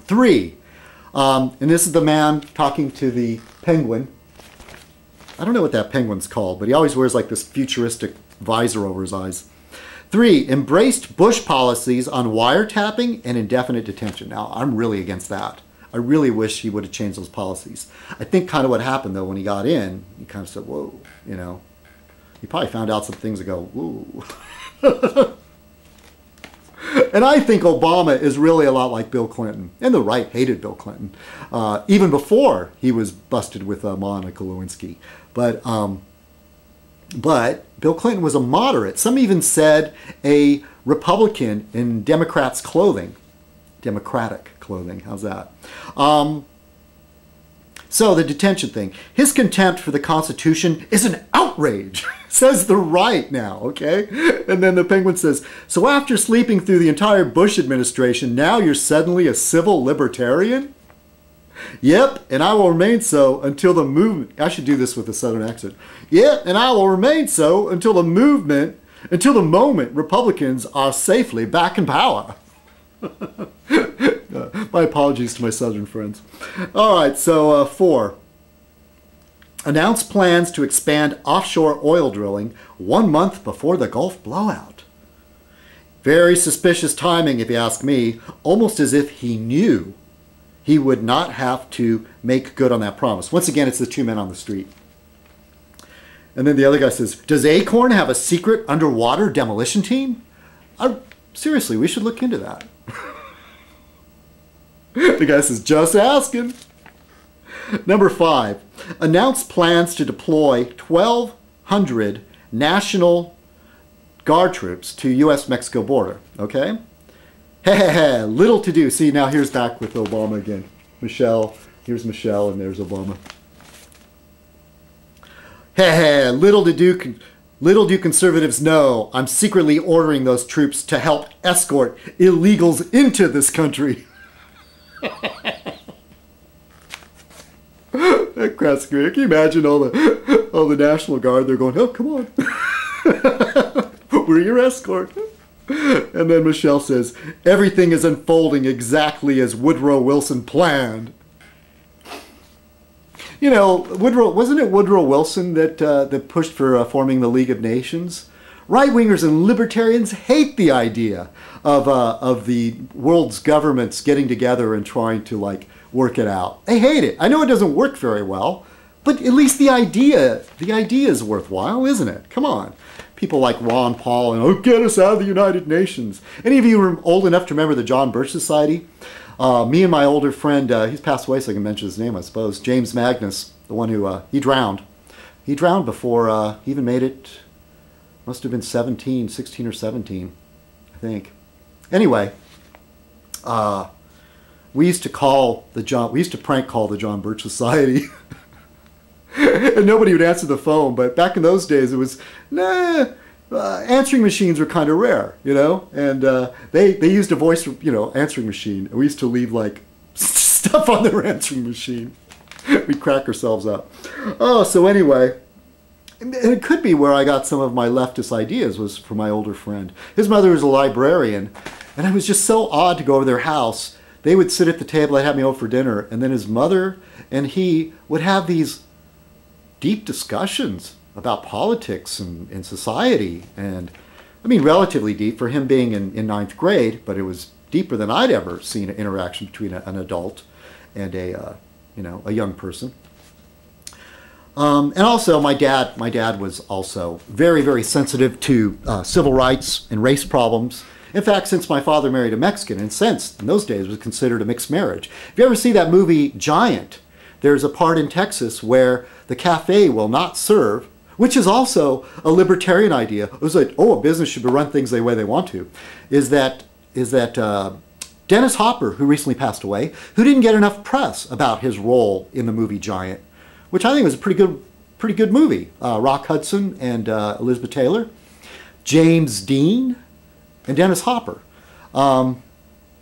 3, and this is the man talking to the penguin. I don't know what that penguin's called, but he always wears like this futuristic visor over his eyes. 3, embraced Bush policies on wiretapping and indefinite detention. Now, I'm really against that. I really wish he would have changed those policies. I think kind of what happened, though, when he got in, he kind of said, whoa, you know. He probably found out some things that go, ooh. And I think Obama is really a lot like Bill Clinton. And the right hated Bill Clinton, even before he was busted with Monica Lewinsky. But Bill Clinton was a moderate. Some even said a Republican in Democrats' clothing. Democratic clothing, how's that? So the detention thing. His contempt for the Constitution is an outrage, says the right now, okay? And then the penguin says, so after sleeping through the entire Bush administration, now you're suddenly a civil libertarian? Yep, and I will remain so until the movement, I should do this with a southern accent. Yep, and I will remain so until the moment Republicans are safely back in power. My apologies to my southern friends. All right, so 4. Announced plans to expand offshore oil drilling 1 month before the Gulf blowout. Very suspicious timing, if you ask me, almost as if he knew he would not have to make good on that promise. Once again, it's the 2 men on the street. And then the other guy says, does Acorn have a secret underwater demolition team? Seriously, we should look into that. The guy says, just asking. Number 5, announced plans to deploy 1,200 National Guard troops to U.S.-Mexico border. Okay? Little to do. See, now here's back with Obama again. Michelle, here's Michelle, and there's Obama. Little do conservatives know I'm secretly ordering those troops to help escort illegals into this country. That crowd's great. Can you imagine all the National Guard? They're going, oh, come on. We're your escort. And then Michelle says, everything is unfolding exactly as Woodrow Wilson planned. You know, wasn't it Woodrow Wilson that pushed for forming the League of Nations? Right-wingers and libertarians hate the idea of the world's governments getting together and trying to, like, work it out. They hate it. I know it doesn't work very well, but at least the idea is worthwhile, isn't it? Come on. People like Ron Paul and, oh, get us out of the United Nations. Any of you are old enough to remember the John Birch Society? Me and my older friend, he's passed away so I can mention his name, I suppose, James Magnus, the one who, he drowned. He drowned before he even made it, must have been 16 or 17, I think. Anyway, we used to prank call the John Birch Society. And nobody would answer the phone, but back in those days it was, answering machines were kind of rare, you know, and they used a voice, you know, answering machine. We used to leave like stuff on their answering machine. We'd crack ourselves up. Oh, so anyway, and it could be where I got some of my leftist ideas was from my older friend. His mother was a librarian, and it was just so odd to go over their house. They would sit at the table, they'd have me over for dinner, and then his mother and he would have these deep discussions about politics and society, and I mean relatively deep for him being in 9th grade, but it was deeper than I'd ever seen an interaction between an adult and a young person. And also my dad was also very, very sensitive to civil rights and race problems. In fact, since my father married a Mexican, and since in those days it was considered a mixed marriage. If you ever see that movie Giant, there's a part in Texas where the cafe will not serve, which is also a libertarian idea. It was like, oh, a business should run things the way they want to. Is that Dennis Hopper, who recently passed away, who didn't get enough press about his role in the movie Giant, which I think was a pretty good movie. Rock Hudson and Elizabeth Taylor, James Dean, and Dennis Hopper. And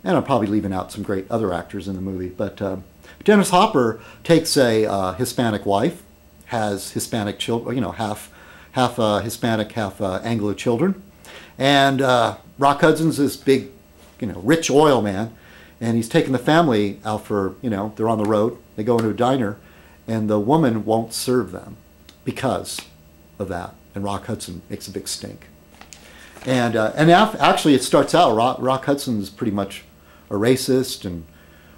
I'm probably leaving out some great other actors in the movie, but Dennis Hopper takes a Hispanic wife, has Hispanic children, you know, half Hispanic, half Anglo children, and Rock Hudson's this big, you know, rich oil man, and he's taking the family out for, you know, they're on the road. They go into a diner, and the woman won't serve them because of that. And Rock Hudson makes a big stink. And actually, it starts out, Rock Hudson is pretty much a racist and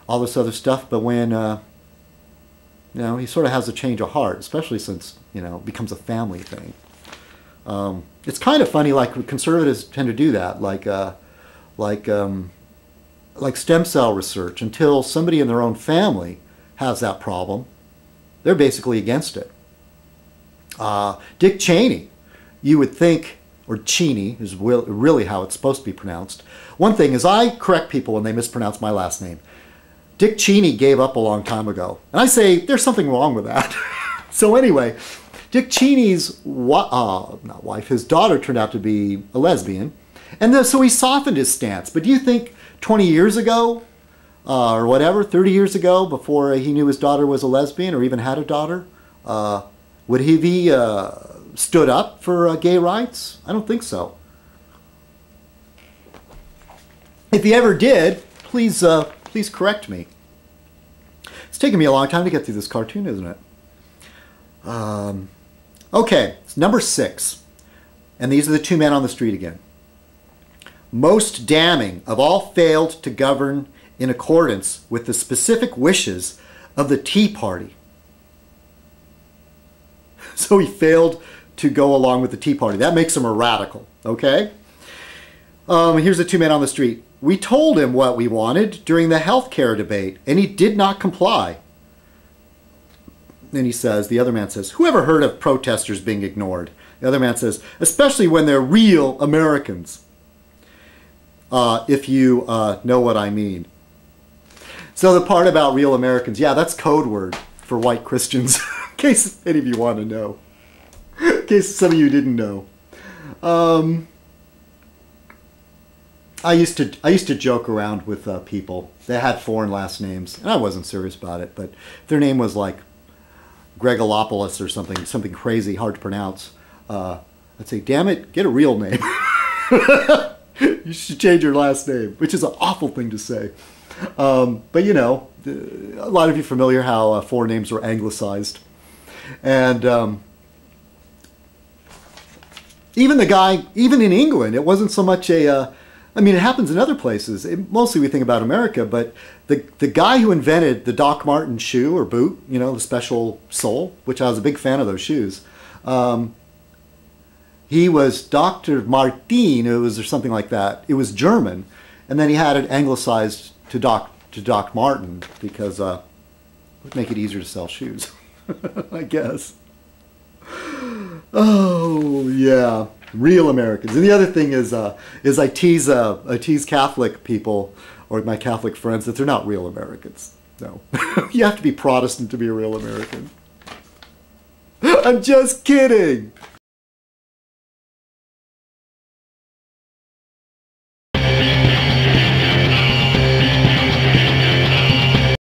all this other stuff. But when, you know, he sort of has a change of heart, especially since, you know, it becomes a family thing. It's kind of funny, like conservatives tend to do that, like stem cell research. Until somebody in their own family has that problem, they're basically against it. Dick Cheney, you would think, or Cheney is really how it's supposed to be pronounced. One thing is, I correct people when they mispronounce my last name. Dick Cheney gave up a long time ago. And I say, there's something wrong with that. So anyway, Dick Cheney's not wife, his daughter turned out to be a lesbian. And so he softened his stance. But do you think 20 years ago, or whatever, 30 years ago, before he knew his daughter was a lesbian or even had a daughter, would he be stood up for gay rights? I don't think so. If he ever did, please correct me. It's taken me a long time to get through this cartoon, isn't it? Okay, it's number 6. And these are the two men on the street again. Most damning of all failed to govern in accordance with the specific wishes of the Tea Party. So he failed to go along with the Tea Party. That makes him a radical, okay? Here's the two men on the street. We told him what we wanted during the health care debate, and he did not comply. Then he says, the other man says, whoever heard of protesters being ignored? The other man says, especially when they're real Americans. If you know what I mean. So the part about real Americans, yeah, that's code word for white Christians, in case any of you want to know. In case some of you didn't know. I used to joke around with people that had foreign last names, and I wasn't serious about it, but if their name was like Gregolopoulos or something crazy, hard to pronounce, I'd say, damn it, get a real name. You should change your last name, which is an awful thing to say. But you know, a lot of you familiar how foreign names were anglicized. And even in England, it wasn't so much I mean, it happens in other places. Mostly we think about America, but the guy who invented the Doc Martens shoe or boot, you know, the special sole, which I was a big fan of those shoes, he was Dr. Martin, or something like that. It was German, and then he had it anglicized to Doc Marten because it would make it easier to sell shoes, I guess. Oh yeah, real Americans. And the other thing is I tease Catholic people or my Catholic friends that they're not real Americans. No, you have to be Protestant to be a real American. I'm just kidding.